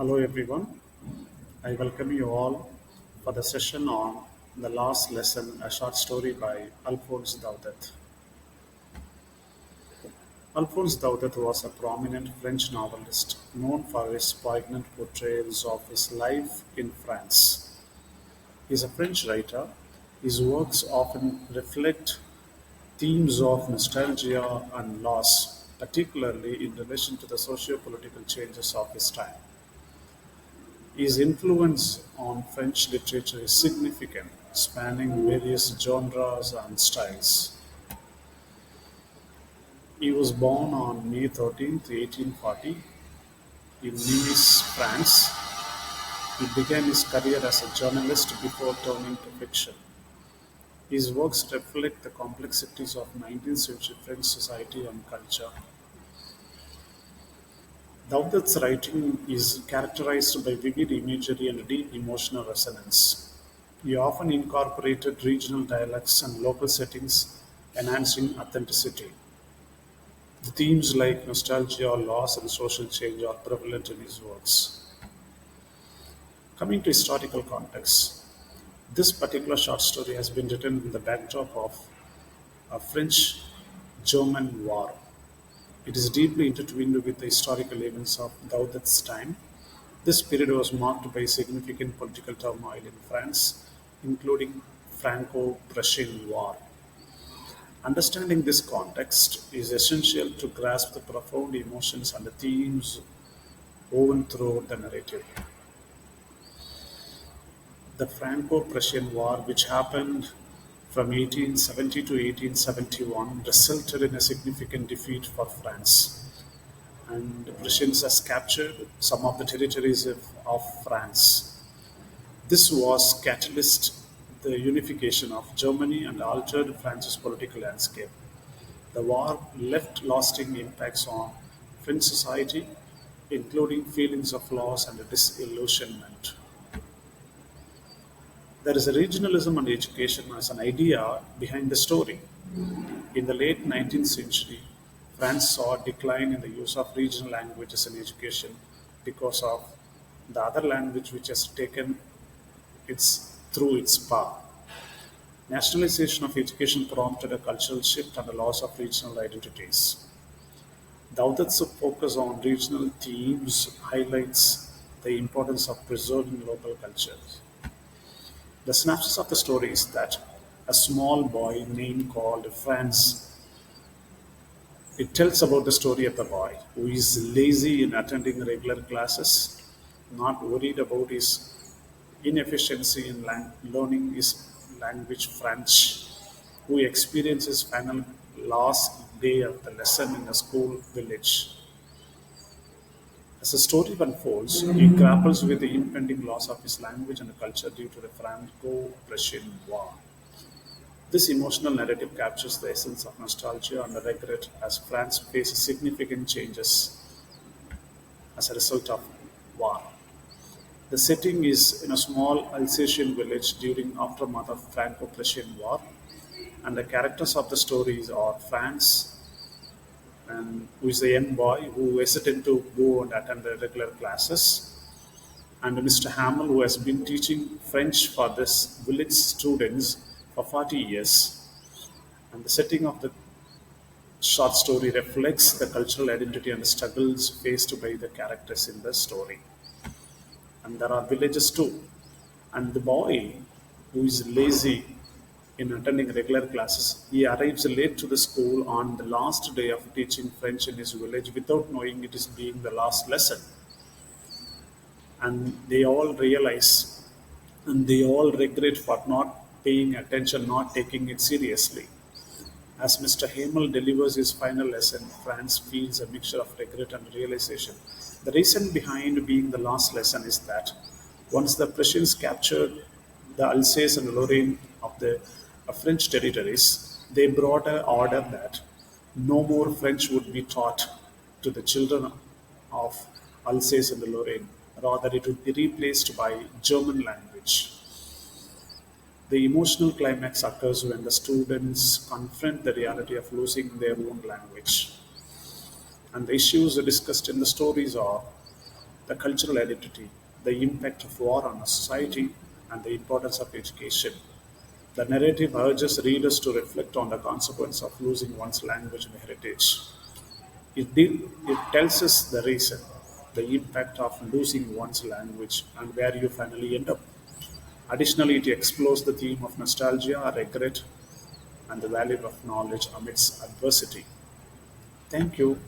Hello everyone. I welcome you all for the session on The Last Lesson, a short story by Alphonse Daudet. Alphonse Daudet was a prominent French novelist known for his poignant portrayals of his life in France. He is a French writer. His works often reflect themes of nostalgia and loss, particularly in relation to the socio-political changes of his time. His influence on French literature is significant, spanning various genres and styles. He was born on May 13th, 1840, in Nice, France. He began his career as a journalist before turning to fiction. His works reflect the complexities of 19th century French society and culture. Daudet's writing is characterized by vivid imagery and deep emotional resonance. He often incorporated regional dialects and local settings, enhancing authenticity. The themes like nostalgia, loss, and social change are prevalent in his works. Coming to historical context, this particular short story has been written in the backdrop of a French German war. It is deeply intertwined with the historical events of Daudet's time. This period was marked by significant political turmoil in France, including Franco-Prussian War. Understanding this context is essential to grasp the profound emotions and the themes woven throughout the narrative. The Franco-Prussian War, which happened from 1870 to 1871, resulted in a significant defeat for France, and the Prussians has captured some of the territories of France. This was catalyzed the unification of Germany and altered France's political landscape. The war left lasting impacts on French society, including feelings of loss and disillusionment. There is a regionalism and education as an idea behind the story. In the late 19th century, France saw a decline in the use of regional languages in education because of the other language which has taken its power. Nationalization of education prompted a cultural shift and a loss of regional identities. Daudet's focus on regional themes highlights the importance of preserving local cultures. The synopsis of the story is that a small boy named called Franz. It tells about the story of the boy who is lazy in attending regular classes, not worried about his inefficiency in learning his language French, who experiences final last day of the lesson in a school village. As the story unfolds, he grapples with the impending loss of his language and culture due to the Franco-Prussian War. This emotional narrative captures the essence of nostalgia and regret as France faces significant changes as a result of war. The setting is in a small Alsatian village during aftermath of Franco-Prussian War, and the characters of the stories are Franz, and who is a young boy who hesitated to go and attend the regular classes, and Mr. Hamel, who has been teaching French for this village students for 40 years. And the setting of the short story reflects the cultural identity and struggles faced by the characters in the story. And there are villages too. And the boy, who is lazy in attending regular classes, he arrives late to the school on the last day of teaching French in his village without knowing it is being the last lesson. And they all realize and they all regret for not paying attention, not taking it seriously. As Mr. Hamel delivers his final lesson, Franz feels a mixture of regret and realization. The reason behind being the last lesson is that once the Prussians captured the Alsace and Lorraine of the French territories, they brought an order that no more French would be taught to the children of Alsace and Lorraine. Rather, it would be replaced by German language. The emotional climax occurs when the students confront the reality of losing their own language. And the issues discussed in the stories are the cultural identity, the impact of war on a society, and the importance of education. The narrative urges readers to reflect on the consequence of losing one's language and heritage. It tells us the reason, the impact of losing one's language, and where you finally end up. Additionally, it explores the theme of nostalgia, regret, and the value of knowledge amidst adversity. Thank you.